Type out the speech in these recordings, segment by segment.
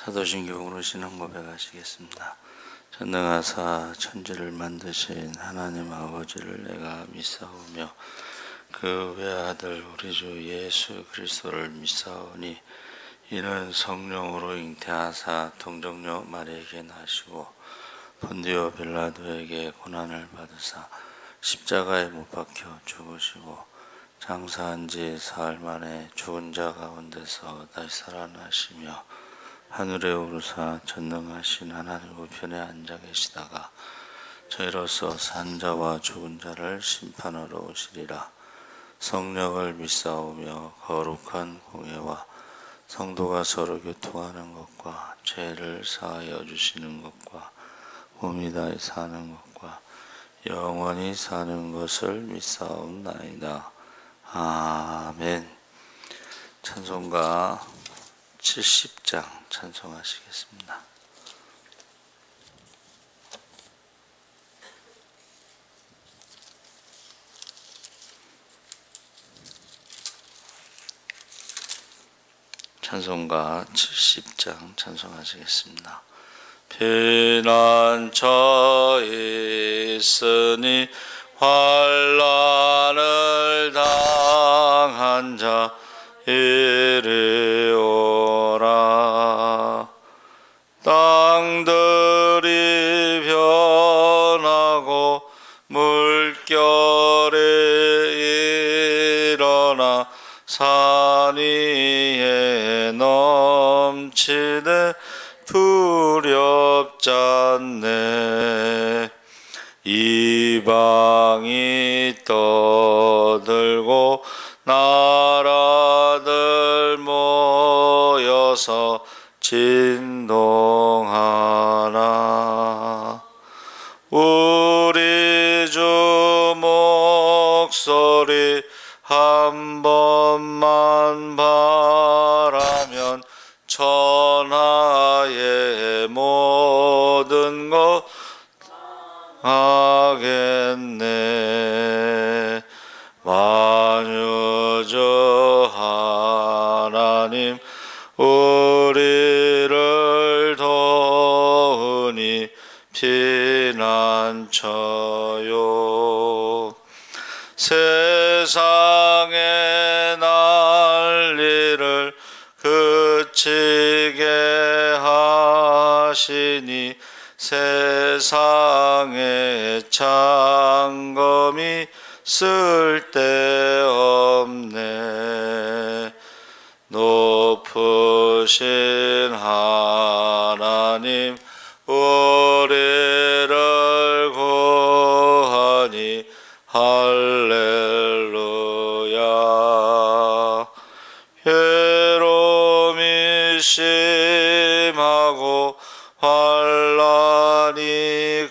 사도신경으로 신앙 고백하시겠습니다. 전능하사 천지를 만드신 하나님 아버지를 내가 믿사오며 그 외아들 우리 주 예수 그리스도를 믿사오니 이는 성령으로 잉태하사 동정녀 마리아에게 나시고 본디오 빌라도에게 고난을 받으사 십자가에 못 박혀 죽으시고 장사한 지 사흘 만에 죽은 자 가운데서 다시 살아나시며 하늘에 오르사 전능하신 하나님 우편에 앉아 계시다가 저희로서 산 자와 죽은 자를 심판하러 오시리라. 성령을 믿사오며 거룩한 공예와 성도가 서로 교통하는 것과 죄를 사하여 주시는 것과 몸이 다히 사는 것과 영원히 사는 것을 믿사옵나이다. 아멘. 찬송가 70장 찬송하시겠습니다. 찬송가 70장 찬송하시겠습니다. 피난처에 있으니 환난을 당한 자 이리 오라. 땅들이 변하고 물결이 일어나 산 위에 넘치네 두렵잖네. 이방이 떠들고 나라들 모여서 진동하나. 우리 주 목소리 한 번만 바라면 천하의 모든 것 하겠네. 만유주 하나님 우리를 도우니 피난처요. 세상의 난리를 그치게 하시니 세상의 창검이 쓸데없네. 높으신 하나님 우리를 구하니 할렐루야. 괴로움이 심하고 환난이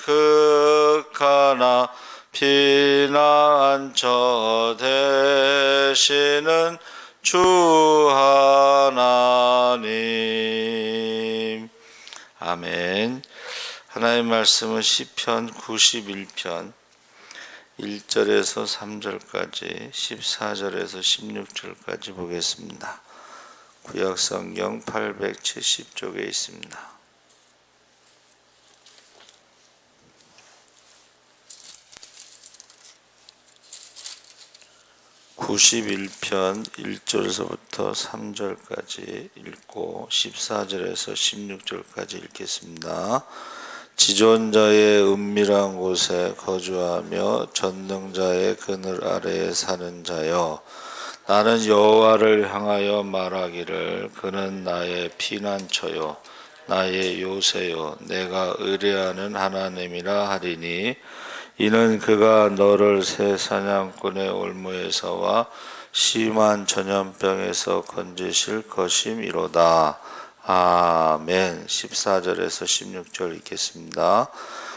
극하나 피난처 되시는 주 하나님. 아멘. 하나님 말씀은 시편 91편 1절에서 3절까지 14절에서 16절까지 보겠습니다. 구약성경 870쪽에 있습니다. 91편 1절에서부터 3절까지 읽고 14절에서 16절까지 읽겠습니다. 지존자의 은밀한 곳에 거주하며 전능자의 그늘 아래에 사는 자여, 나는 여호와를 향하여 말하기를 그는 나의 피난처요 나의 요새요 내가 의뢰하는 하나님이라 하리니 이는 그가 너를 새 사냥꾼의 올무에서와 심한 전염병에서 건지실 것임이로다. 아멘. 14절에서 16절 읽겠습니다.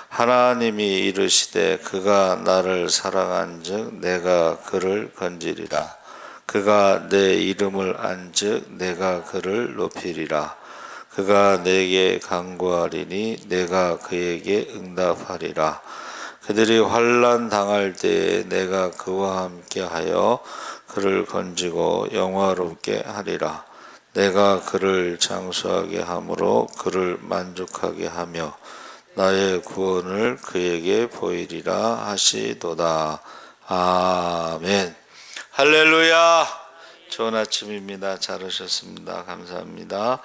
하나님이 이르시되 그가 나를 사랑한즉 내가 그를 건지리라. 그가 내 이름을 안즉 내가 그를 높이리라. 그가 내게 간구하리니 내가 그에게 응답하리라. 그들이 환난 당할 때에 내가 그와 함께 하여 그를 건지고 영화롭게 하리라. 내가 그를 장수하게 함으로 그를 만족하게 하며 나의 구원을 그에게 보이리라 하시도다. 아멘. 할렐루야. 좋은 아침입니다. 잘 오셨습니다. 감사합니다.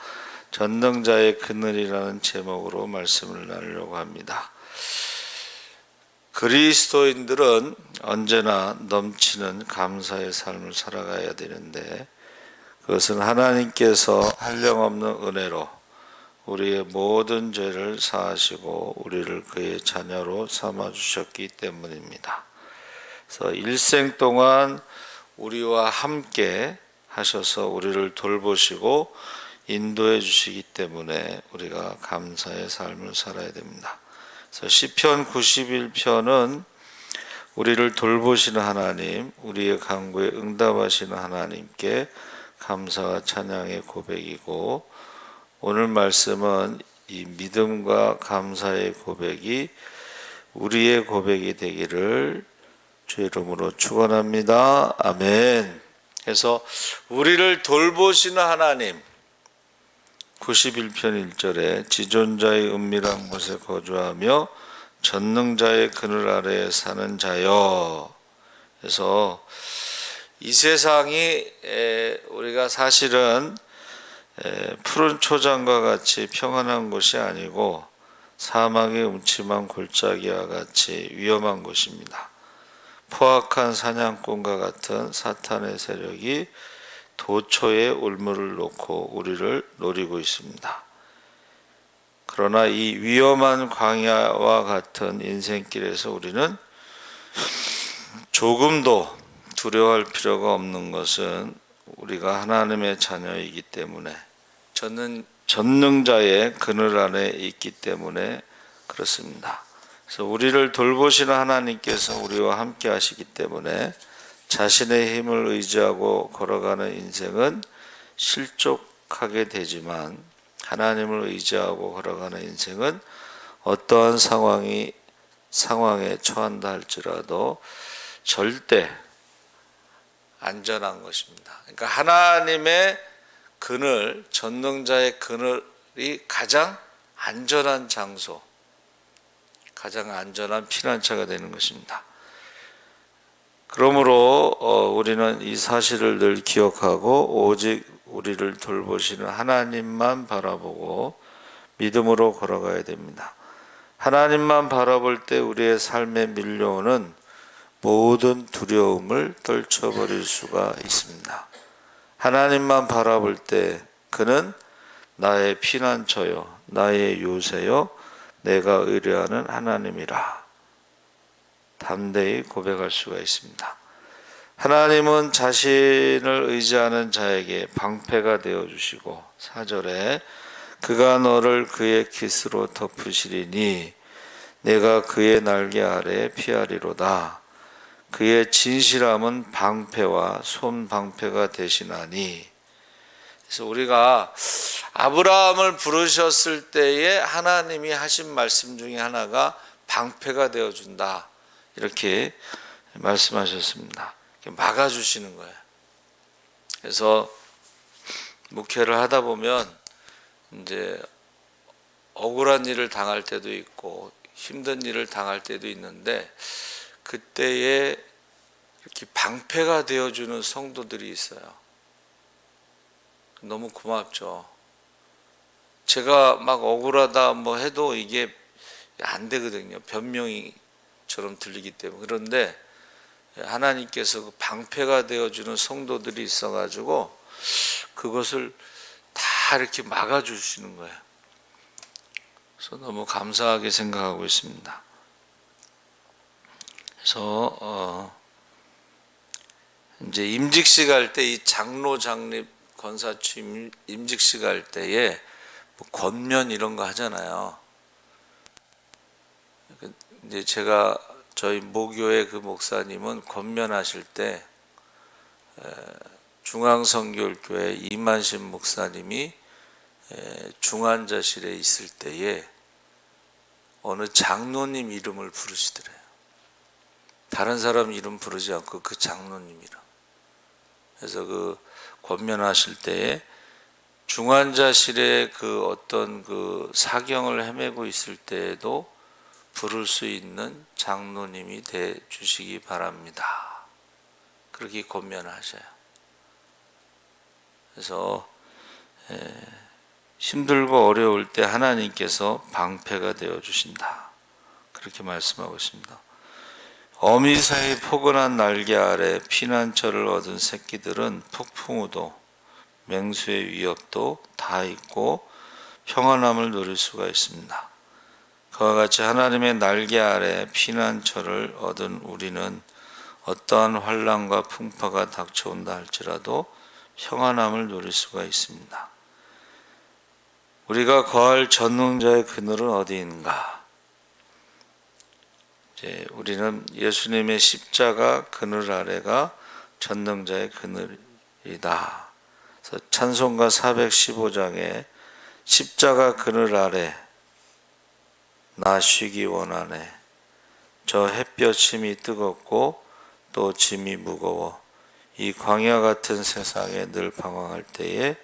전능자의 그늘이라는 제목으로 말씀을 나누려고 합니다. 그리스도인들은 언제나 넘치는 감사의 삶을 살아가야 되는데, 그것은 하나님께서 한량없는 은혜로 우리의 모든 죄를 사하시고 우리를 그의 자녀로 삼아주셨기 때문입니다. 그래서 일생 동안 우리와 함께 하셔서 우리를 돌보시고 인도해 주시기 때문에 우리가 감사의 삶을 살아야 됩니다. 그래서 시편 91편은 우리를 돌보시는 하나님, 우리의 간구에 응답하시는 하나님께 감사와 찬양의 고백이고, 오늘 말씀은 이 믿음과 감사의 고백이 우리의 고백이 되기를 주의 이름으로 축원합니다. 아멘. 그래서 우리를 돌보시는 하나님, 91편 1절에 지존자의 은밀한 곳에 거주하며 전능자의 그늘 아래에 사는 자여. 그래서 이 세상이 우리가 사실은 푸른 초장과 같이 평안한 곳이 아니고 사막의 음침한 골짜기와 같이 위험한 곳입니다. 포악한 사냥꾼과 같은 사탄의 세력이 도처에 울무를 놓고 우리를 노리고 있습니다. 그러나 이 위험한 광야와 같은 인생길에서 우리는 조금도 두려워할 필요가 없는 것은 우리가 하나님의 자녀이기 때문에, 전능자의 그늘 안에 있기 때문에 그렇습니다. 그래서 우리를 돌보시는 하나님께서 우리와 함께 하시기 때문에 자신의 힘을 의지하고 걸어가는 인생은 실족하게 되지만, 하나님을 의지하고 걸어가는 인생은 어떠한 상황에 처한다 할지라도 절대 안전한 것입니다. 그러니까 하나님의 그늘, 전능자의 그늘이 가장 안전한 장소, 가장 안전한 피난처가 되는 것입니다. 그러므로 우리는 이 사실을 늘 기억하고 오직 우리를 돌보시는 하나님만 바라보고 믿음으로 걸어가야 됩니다. 하나님만 바라볼 때 우리의 삶에 밀려오는 모든 두려움을 떨쳐버릴 수가 있습니다. 하나님만 바라볼 때 그는 나의 피난처요, 나의 요새요, 내가 의뢰하는 하나님이라 담대히 고백할 수가 있습니다. 하나님은 자신을 의지하는 자에게 방패가 되어주시고, 4절에 그가 너를 그의 깃으로 덮으시리니 내가 그의 날개 아래에 피하리로다. 그의 진실함은 방패와 손방패가 되시나니. 그래서 우리가 아브라함을 부르셨을 때에 하나님이 하신 말씀 중에 하나가 방패가 되어준다, 이렇게 말씀하셨습니다. 막아주시는 거예요. 그래서 목회를 하다 보면 이제 억울한 일을 당할 때도 있고 힘든 일을 당할 때도 있는데, 그때에 이렇게 방패가 되어주는 성도들이 있어요. 너무 고맙죠. 제가 막 억울하다 뭐 해도 이게 안 되거든요. 변명이처럼 들리기 때문에. 그런데 하나님께서 그 방패가 되어주는 성도들이 있어가지고 그것을 다 이렇게 막아주시는 거예요. 그래서 너무 감사하게 생각하고 있습니다. 그래서 이제 임직식 할 때, 이 장로, 장립, 권사취 임직식 할 때에 뭐 권면 이런 거 하잖아요. 이제 제가 저희 모교의 그 목사님은 권면하실 때 중앙성결교회 이만신 목사님이 중환자실에 있을 때에 어느 장로님 이름을 부르시더래요. 다른 사람 이름 부르지 않고 그 장로님 이름. 그래서 그 권면하실 때에 중환자실에 그 어떤 그 사경을 헤매고 있을 때에도 부를 수 있는 장로님이 돼 주시기 바랍니다. 그렇게 권면하셔요. 그래서 힘들고 어려울 때 하나님께서 방패가 되어 주신다. 그렇게 말씀하고 있습니다. 어미사의 포근한 날개 아래 피난처를 얻은 새끼들은 폭풍우도 맹수의 위협도 다 있고 평안함을 누릴 수가 있습니다. 그와 같이 하나님의 날개 아래 피난처를 얻은 우리는 어떠한 환난과 풍파가 닥쳐온다 할지라도 평안함을 누릴 수가 있습니다. 우리가 거할 전능자의 그늘은 어디인가? 우리는 예수님의 십자가 그늘 아래가 전능자의 그늘이다. 그래서 찬송가 415장에 십자가 그늘 아래 나 쉬기 원하네. 저 햇볕 힘이 뜨겁고 또 짐이 무거워 이 광야 같은 세상에 늘 방황할 때에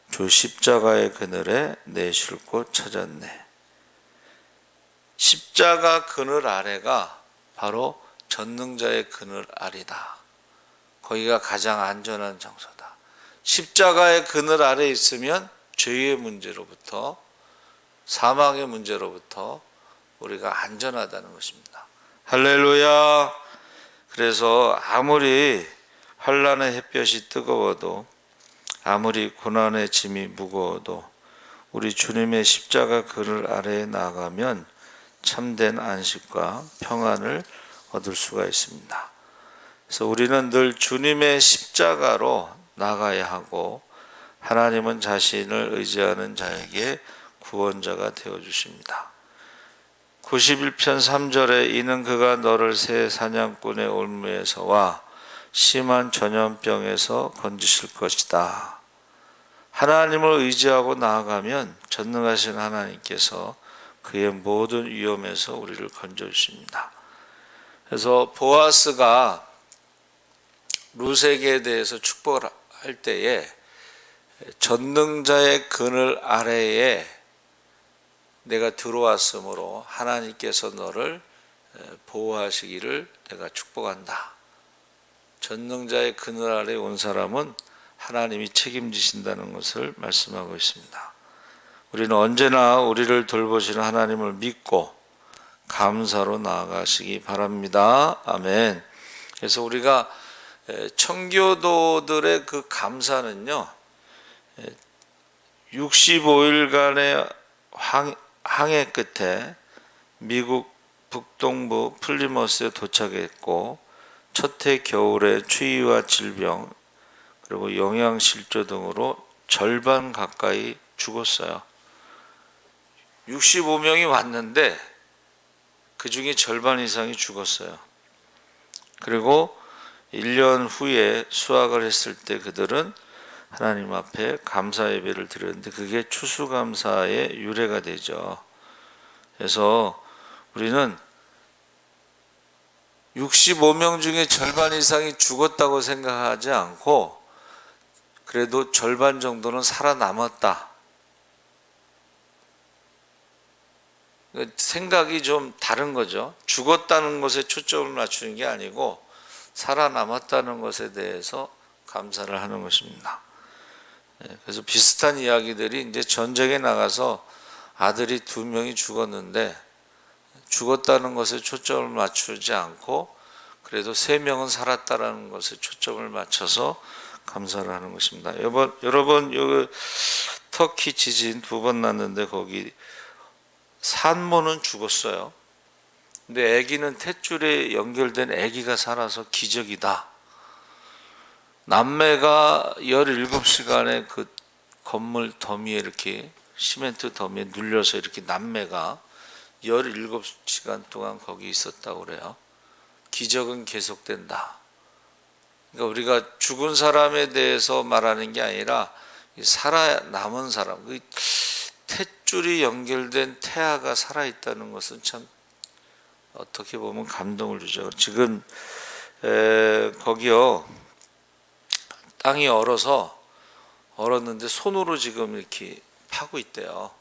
주 십자가의 그늘에 내 쉴 곳 찾았네. 십자가 그늘 아래가 바로 전능자의 그늘 아래다. 거기가 가장 안전한 장소다. 십자가의 그늘 아래 있으면 죄의 문제로부터 사망의 문제로부터 우리가 안전하다는 것입니다. 할렐루야. 그래서 아무리 환난의 햇볕이 뜨거워도 아무리 고난의 짐이 무거워도 우리 주님의 십자가 그늘 아래에 나가면 참된 안식과 평안을 얻을 수가 있습니다. 그래서 우리는 늘 주님의 십자가로 나가야 하고 하나님은 자신을 의지하는 자에게 구원자가 되어주십니다. 91편 3절에 이는 그가 너를 새 사냥꾼의 올무에서와 심한 전염병에서 건지실 것이다. 하나님을 의지하고 나아가면 전능하신 하나님께서 그의 모든 위험에서 우리를 건져주십니다. 그래서 보아스가 루세게에 대해서 축복을 할 때에 전능자의 그늘 아래에 내가 들어왔으므로 하나님께서 너를 보호하시기를 내가 축복한다. 전능자의 그늘 아래에 온 사람은 하나님이 책임지신다는 것을 말씀하고 있습니다. 우리는 언제나 우리를 돌보시는 하나님을 믿고 감사로 나아가시기 바랍니다. 아멘. 그래서 우리가 청교도들의 그 감사는요, 65일간의 항해 끝에 미국 북동부 플리머스에 도착했고 첫 해 겨울에 추위와 질병 그리고 영양실조 등으로 절반 가까이 죽었어요. 65명이 왔는데 그 중에 절반 이상이 죽었어요. 그리고 1년 후에 수학을 했을 때 그들은 하나님 앞에 감사 예배를 드렸는데 그게 추수감사의 유래가 되죠. 그래서 우리는 65명 중에 절반 이상이 죽었다고 생각하지 않고 그래도 절반 정도는 살아남았다. 생각이 좀 다른 거죠. 죽었다는 것에 초점을 맞추는 게 아니고 살아남았다는 것에 대해서 감사를 하는 것입니다. 그래서 비슷한 이야기들이 이제 전쟁에 나가서 아들이 2명이 죽었는데 죽었다는 것에 초점을 맞추지 않고 그래도 3명은 살았다라는 것에 초점을 맞춰서 감사를 하는 것입니다. 여러분 터키 지진 2번 났는데 거기 산모는 죽었어요. 근데 아기는 탯줄에 연결된 아기가 살아서 기적이다. 남매가 17시간에 그 건물 더미에 이렇게 시멘트 더미에 눌려서 이렇게 남매가 17시간 동안 거기 있었다고 그래요. 기적은 계속된다. 그러니까 우리가 죽은 사람에 대해서 말하는 게 아니라 살아남은 사람, 그 탯줄이 연결된 태아가 살아있다는 것은 참 어떻게 보면 감동을 주죠. 지금 거기요 땅이 얼어서 얼었는데 손으로 지금 이렇게 파고 있대요.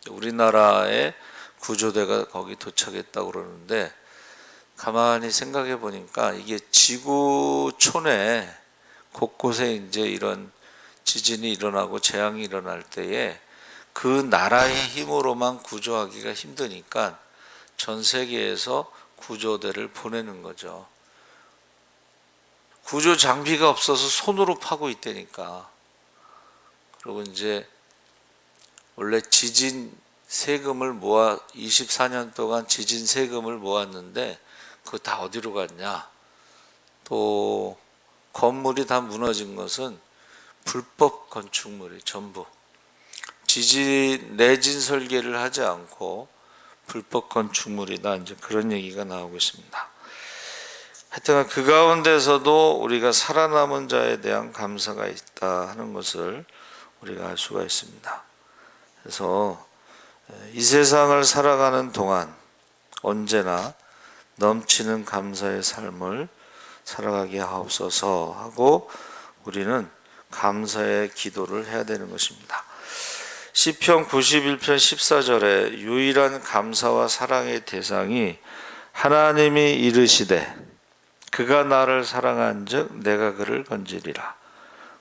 우리나라의 구조대가 거기 도착했다고 그러는데, 가만히 생각해 보니까 이게 지구촌에 곳곳에 이제 이런 지진이 일어나고 재앙이 일어날 때에 그 나라의 힘으로만 구조하기가 힘드니까 전 세계에서 구조대를 보내는 거죠. 구조 장비가 없어서 손으로 파고 있다니까. 그리고 이제 원래 지진 세금을 24년 동안 지진 세금을 모았는데 그거 다 어디로 갔냐? 또 건물이 다 무너진 것은 불법 건축물이 전부 내진 설계를 하지 않고 불법 건축물이다, 이제 그런 얘기가 나오고 있습니다. 하여튼 그 가운데서도 우리가 살아남은 자에 대한 감사가 있다 하는 것을 우리가 알 수가 있습니다. 그래서 이 세상을 살아가는 동안 언제나 넘치는 감사의 삶을 살아가게 하옵소서 하고 우리는 감사의 기도를 해야 되는 것입니다. 시편 91편 14절에 유일한 감사와 사랑의 대상이 하나님이 이르시되 그가 나를 사랑한즉 내가 그를 건지리라.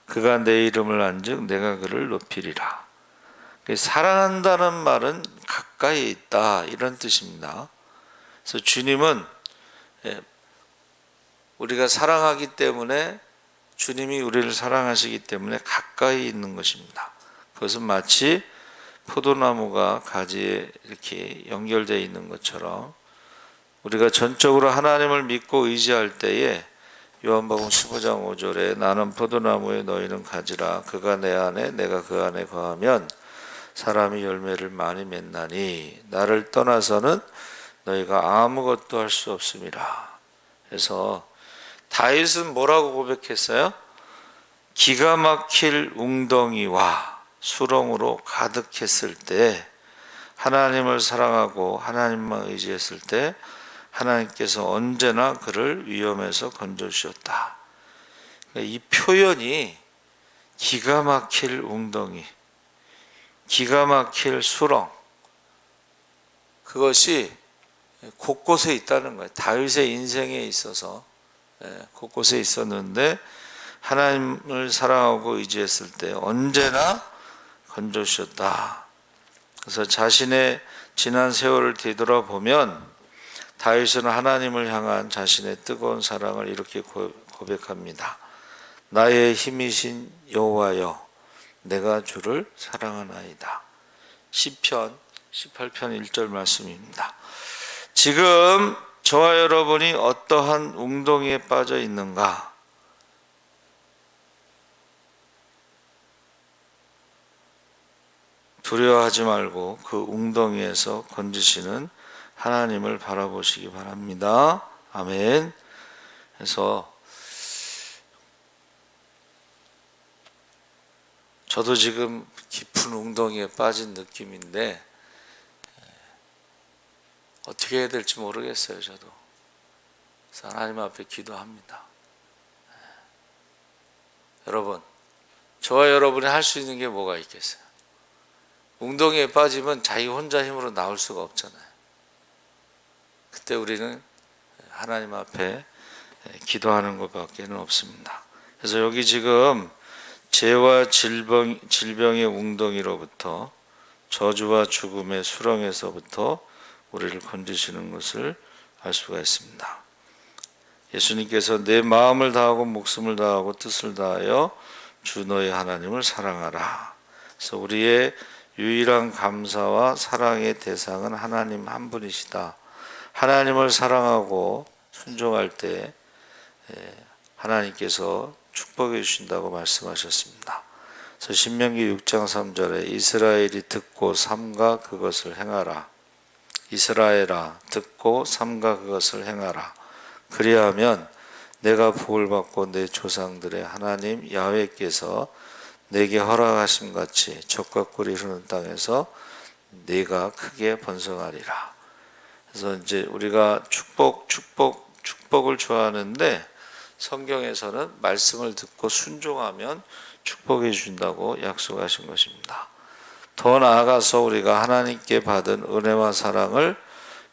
그가 내 이름을 안즉 내가 그를 높이리라. 사랑한다는 말은 가까이 있다, 이런 뜻입니다. 그래서 주님은 우리가 사랑하기 때문에, 주님이 우리를 사랑하시기 때문에 가까이 있는 것입니다. 그것은 마치 포도나무가 가지에 이렇게 연결되어 있는 것처럼 우리가 전적으로 하나님을 믿고 의지할 때에 요한복음 15장 5절에 나는 포도나무에 너희는 가지라. 그가 내 안에 내가 그 안에 거하면 사람이 열매를 많이 맺나니 나를 떠나서는 너희가 아무것도 할 수 없음이라. 그래서 다윗은 뭐라고 고백했어요? 기가 막힐 웅덩이와 수렁으로 가득했을 때, 하나님을 사랑하고 하나님만 의지했을 때 하나님께서 언제나 그를 위험에서 건져주셨다. 이 표현이 기가 막힐 웅덩이, 기가 막힐 수렁, 그것이 곳곳에 있다는 거예요. 다윗의 인생에 있어서 곳곳에 있었는데 하나님을 사랑하고 의지했을 때 언제나 건져주셨다. 그래서 자신의 지난 세월을 되돌아보면 다윗은 하나님을 향한 자신의 뜨거운 사랑을 이렇게 고백합니다. 나의 힘이신 여호와여, 내가 주를 사랑하나이다. 시편 18편 1절 말씀입니다. 지금 저와 여러분이 어떠한 웅덩이에 빠져 있는가? 두려워하지 말고 그 웅덩이에서 건지시는 하나님을 바라보시기 바랍니다. 아멘. 그래서 저도 지금 깊은 웅덩이에 빠진 느낌인데 어떻게 해야 될지 모르겠어요. 저도. 그래서 하나님 앞에 기도합니다. 여러분, 저와 여러분이 할 수 있는 게 뭐가 있겠어요? 웅덩이에 빠지면 자기 혼자 힘으로 나올 수가 없잖아요. 그때 우리는 하나님 앞에 기도하는 것밖에는 없습니다. 그래서 여기 지금 죄와 질병의 웅덩이로부터, 저주와 죽음의 수렁에서부터 우리를 건지시는 것을 알 수가 있습니다. 예수님께서 내 마음을 다하고 목숨을 다하고 뜻을 다하여 주 너의 하나님을 사랑하라. 그래서 우리의 유일한 감사와 사랑의 대상은 하나님 한 분이시다. 하나님을 사랑하고 순종할 때 하나님께서 축복해 주신다고 말씀하셨습니다. 그래서 신명기 6장 3절에 이스라엘이 듣고 삼가 그것을 행하라. 이스라엘아 듣고 삼가 그것을 행하라. 그리하면 내가 복을 받고 내 조상들의 하나님 야훼께서 내게 허락하심 같이 젖과 꿀이 흐르는 땅에서 네가 크게 번성하리라. 그래서 이제 우리가 축복을 좋아하는데 성경에서는 말씀을 듣고 순종하면 축복해 준다고 약속하신 것입니다. 더 나아가서 우리가 하나님께 받은 은혜와 사랑을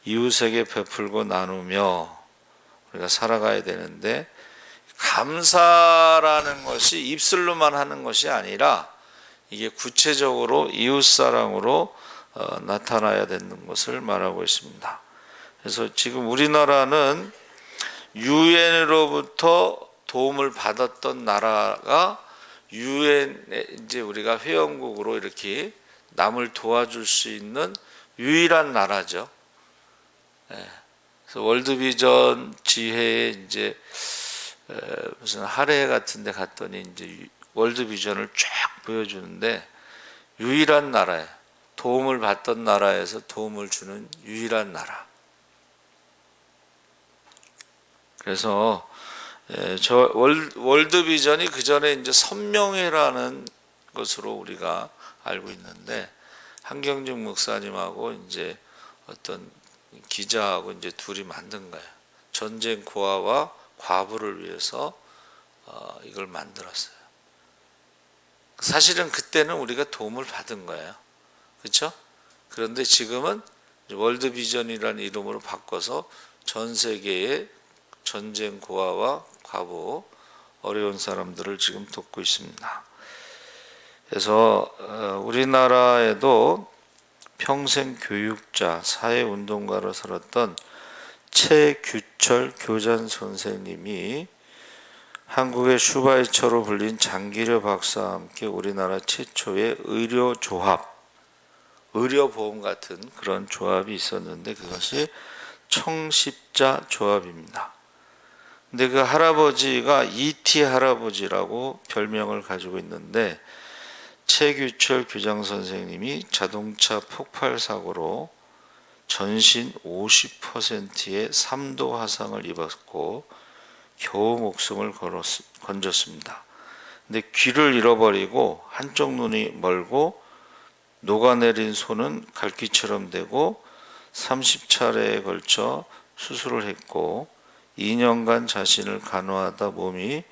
이웃에게 베풀고 나누며 우리가 살아가야 되는데, 감사라는 것이 입술로만 하는 것이 아니라 이게 구체적으로 이웃사랑으로 나타나야 되는 것을 말하고 있습니다. 그래서 지금 우리나라는 유엔으로부터 도움을 받았던 나라가 유엔에 이제 우리가 회원국으로 이렇게 남을 도와줄 수 있는 유일한 나라죠. 그래서 월드비전 지회에 이제 무슨 할애 같은데 갔더니 이제 월드비전을 쫙 보여주는데 유일한 나라예요. 도움을 받던 나라에서 도움을 주는 유일한 나라. 그래서 저 월드비전이 그 전에 이제 선명회라는 것으로 우리가 알고 있는데, 한경직 목사님하고 이제 어떤 기자하고 이제 둘이 만든 거예요. 전쟁 고아와 과부를 위해서 이걸 만들었어요. 사실은 그때는 우리가 도움을 받은 거예요. 그렇죠? 그런데 지금은 월드비전이라는 이름으로 바꿔서 전 세계의 전쟁 고아와 과부, 어려운 사람들을 지금 돕고 있습니다. 그래서 우리나라에도 평생 교육자, 사회운동가로 살았던 최규철 교장 선생님이 한국의 슈바이처로 불린 장기려 박사와 함께 우리나라 최초의 의료조합, 의료보험 같은 그런 조합이 있었는데 그것이 청십자 조합입니다. 근데 그 할아버지가 E.T. 할아버지라고 별명을 가지고 있는데, 최규철 교장 선생님이 자동차 폭발 사고로 전신 50%의 3도 화상을 입었고 겨우 목숨을 건졌습니다. 근데 귀를 잃어버리고 한쪽 눈이 멀고 녹아내린 손은 갈퀴처럼 되고 30차례에 걸쳐 수술을 했고 2년간 자신을 간호하다 몸이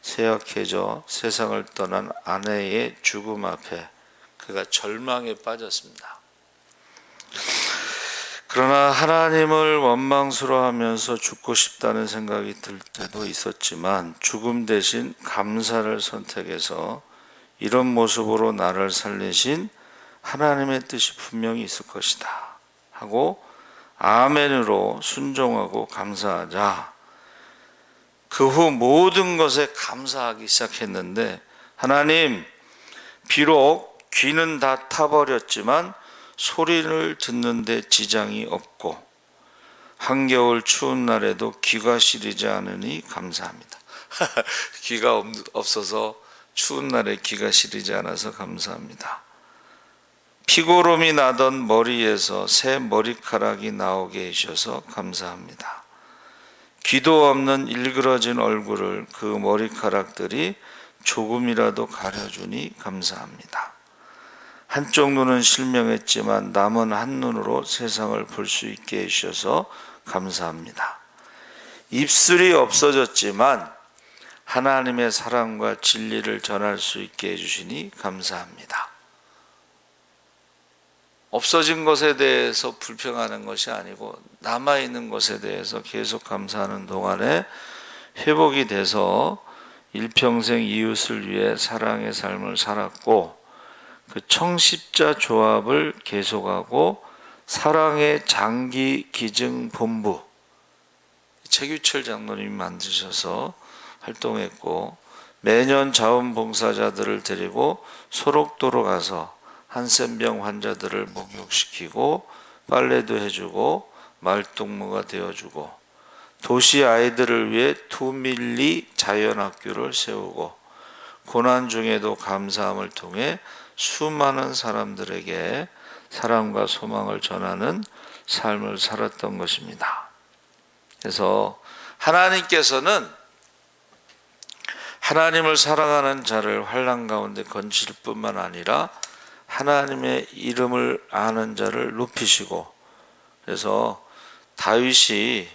쇠약해져 세상을 떠난 아내의 죽음 앞에 그가 절망에 빠졌습니다. 그러나 하나님을 원망스러워하면서 죽고 싶다는 생각이 들 때도 있었지만 죽음 대신 감사를 선택해서 이런 모습으로 나를 살리신 하나님의 뜻이 분명히 있을 것이다 하고 아멘으로 순종하고 감사하자. 그 후 모든 것에 감사하기 시작했는데, 하나님, 비록 귀는 다 타버렸지만 소리를 듣는데 지장이 없고 한겨울 추운 날에도 귀가 시리지 않으니 감사합니다. 귀가 없어서 추운 날에 귀가 시리지 않아서 감사합니다. 피고름이 나던 머리에서 새 머리카락이 나오게 해주셔서 감사합니다. 귀도 없는 일그러진 얼굴을 그 머리카락들이 조금이라도 가려주니 감사합니다. 한쪽 눈은 실명했지만 남은 한 눈으로 세상을 볼 수 있게 해주셔서 감사합니다. 입술이 없어졌지만 하나님의 사랑과 진리를 전할 수 있게 해주시니 감사합니다. 없어진 것에 대해서 불평하는 것이 아니고 남아있는 것에 대해서 계속 감사하는 동안에 회복이 돼서 일평생 이웃을 위해 사랑의 삶을 살았고, 그 청십자 조합을 계속하고 사랑의 장기 기증 본부 최규철 장로님이 만드셔서 활동했고, 매년 자원봉사자들을 데리고 소록도로 가서 한센병 환자들을 목욕시키고 빨래도 해주고 말동무가 되어주고, 도시 아이들을 위해 투밀리 자연학교를 세우고 고난 중에도 감사함을 통해 수많은 사람들에게 사랑과 소망을 전하는 삶을 살았던 것입니다. 그래서 하나님께서는 하나님을 사랑하는 자를 환난 가운데 건질 뿐만 아니라 하나님의 이름을 아는 자를 높이시고, 그래서 다윗이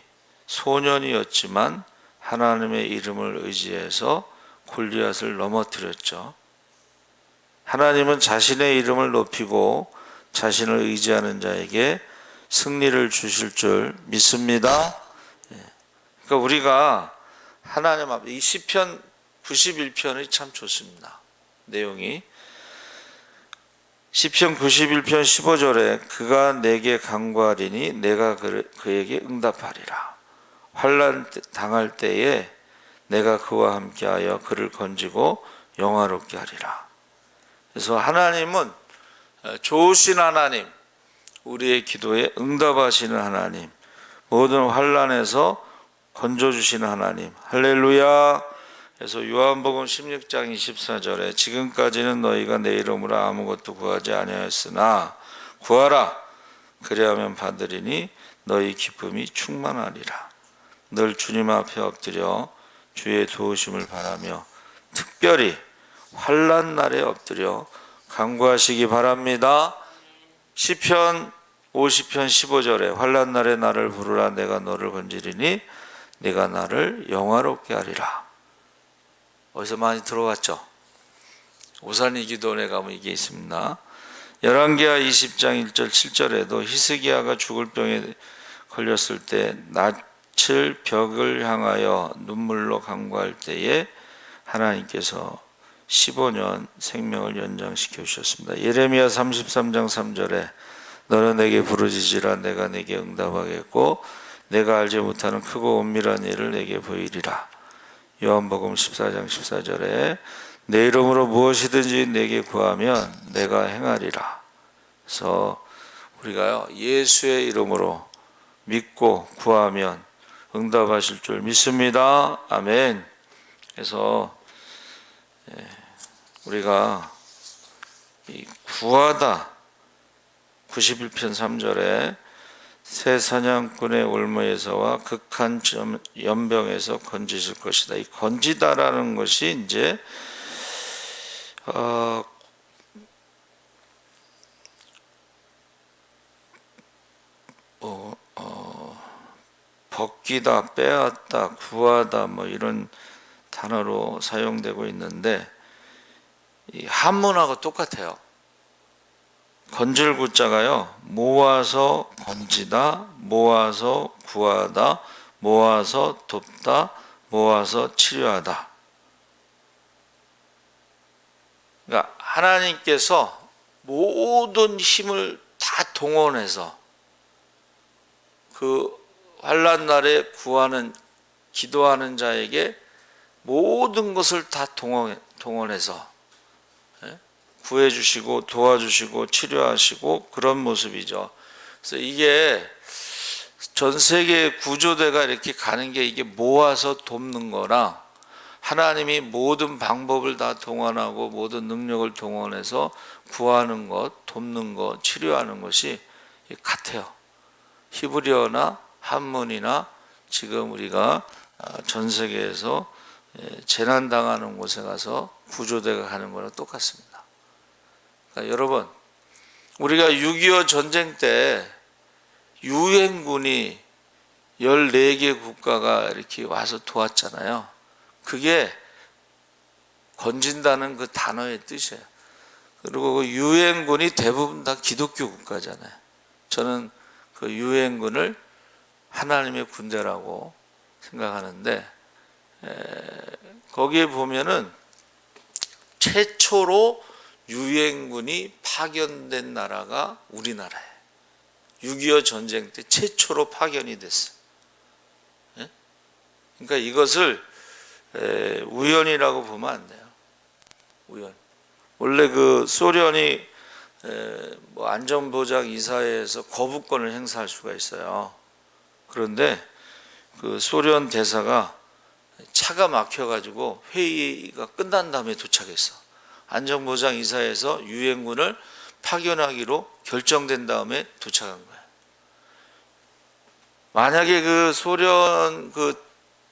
소년이었지만 하나님의 이름을 의지해서 골리앗을 넘어뜨렸죠. 하나님은 자신의 이름을 높이고 자신을 의지하는 자에게 승리를 주실 줄 믿습니다. 그러니까 우리가 하나님 앞에 이 시편 91편이 참 좋습니다. 내용이 시편 91편 15절에 그가 내게 간구하리니 내가 그에게 응답하리라. 환난 당할 때에 내가 그와 함께하여 그를 건지고 영화롭게 하리라. 그래서 하나님은 좋으신 하나님, 우리의 기도에 응답하시는 하나님, 모든 환난에서 건져주시는 하나님. 할렐루야. 그래서 요한복음 16장 24절에 지금까지는 너희가 내 이름으로 아무것도 구하지 아니하였으나 구하라. 그리하면 받으리니 너희 기쁨이 충만하리라. 늘 주님 앞에 엎드려 주의 도우심을 바라며 특별히 환난 날에 엎드려 간구하시기 바랍니다. 시편 50편 15절에 환난 날에 나를 부르라. 내가 너를 건지리니 네가 나를 영화롭게 하리라. 어디서 많이 들어왔죠? 오산이 기도원에 가면 이게 있습니다. 열왕기하 20장 1절 7절에도 히스기야가 죽을 병에 걸렸을 때 낯을 벽을 향하여 눈물로 간구할 때에 하나님께서 15년 생명을 연장시켜 주셨습니다. 예레미야 33장 3절에 너는 내게 부르짖으라. 내가 내게 응답하겠고 내가 알지 못하는 크고 은밀한 일을 내게 보이리라. 요한복음 14장 14절에 내 이름으로 무엇이든지 내게 구하면 내가 행하리라. 그래서 우리가요 예수의 이름으로 믿고 구하면 응답하실 줄 믿습니다. 아멘. 그래서 우리가 이 구하다 91편 3절에 새 사냥꾼의 올무에서와 극한 연병에서 건지실 것이다. 이 건지다라는 것이 이제 벗기다, 빼앗다, 구하다 뭐 이런 단어로 사용되고 있는데 이 한문하고 똑같아요. 건질 구자가요 모아서 건지다, 모아서 구하다, 모아서 돕다, 모아서 치료하다. 그러니까 하나님께서 모든 힘을 다 동원해서 그 환난 날에 구하는 기도하는 자에게 모든 것을 다 동원해서 구해주시고 도와주시고 치료하시고 그런 모습이죠. 그래서 이게 전 세계 구조대가 이렇게 가는 게 이게 모아서 돕는 거랑 하나님이 모든 방법을 다 동원하고 모든 능력을 동원해서 구하는 것, 돕는 것, 치료하는 것이 같아요. 히브리어나 한문이나 지금 우리가 전 세계에서 재난당하는 곳에 가서 구조대가 가는 거랑 똑같습니다. 그러니까 여러분, 우리가 6.25 전쟁 때 유엔군이 14개 국가가 이렇게 와서 도왔잖아요. 그게 건진다는 그 단어의 뜻이에요. 그리고 그 유엔군이 대부분 다 기독교 국가잖아요. 저는 그 유엔군을 하나님의 군대라고 생각하는데 거기에 보면은 최초로 유엔군이 파견된 나라가 우리나라예요. 6.25 전쟁 때 최초로 파견이 됐어요. 그러니까 이것을 우연이라고 보면 안 돼요. 우연. 원래 그 소련이 뭐 안전보장 이사회에서 거부권을 행사할 수가 있어요. 그런데 그 소련 대사가 차가 막혀가지고 회의가 끝난 다음에 도착했어. 안전보장 이사회에서 유엔군을 파견하기로 결정된 다음에 도착한 거예요. 만약에 그 소련 그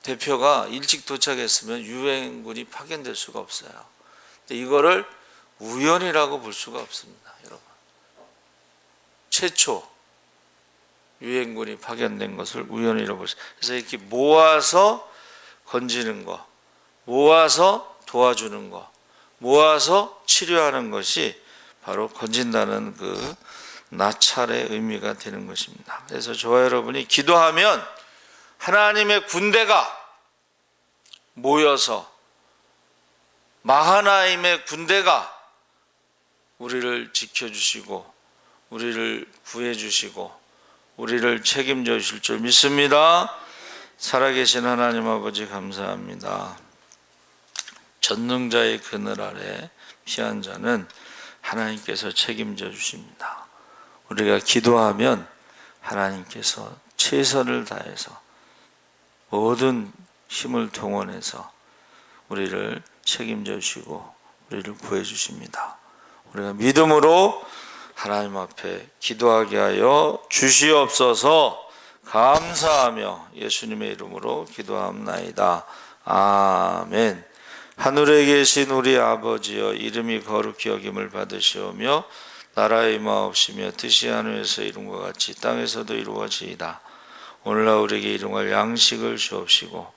대표가 일찍 도착했으면 유엔군이 파견될 수가 없어요. 근데 이거를 우연이라고 볼 수가 없습니다, 여러분. 최초 유엔군이 파견된 것을 우연이라고 볼 수. 그래서 이렇게 모아서 건지는 거, 모아서 도와주는 거, 모아서 치료하는 것이 바로 건진다는 그 나찰의 의미가 되는 것입니다. 그래서 저와 여러분이 기도하면 하나님의 군대가 모여서 마하나임의 군대가 우리를 지켜주시고 우리를 구해주시고 우리를 책임져 주실 줄 믿습니다. 살아계신 하나님 아버지 감사합니다. 전능자의 그늘 아래 피한 자는 하나님께서 책임져 주십니다. 우리가 기도하면 하나님께서 최선을 다해서 모든 힘을 동원해서 우리를 책임져 주시고 우리를 구해 주십니다. 우리가 믿음으로 하나님 앞에 기도하게 하여 주시옵소서. 감사하며 예수님의 이름으로 기도합나이다. 아멘. 하늘에 계신 우리 아버지여, 이름이 거룩히 여김을 받으시오며 나라의 임하옵시며 뜻이 하늘에서 이룬 것 같이 땅에서도 이루어지이다. 오늘날 우리에게 일용할 양식을 주옵시고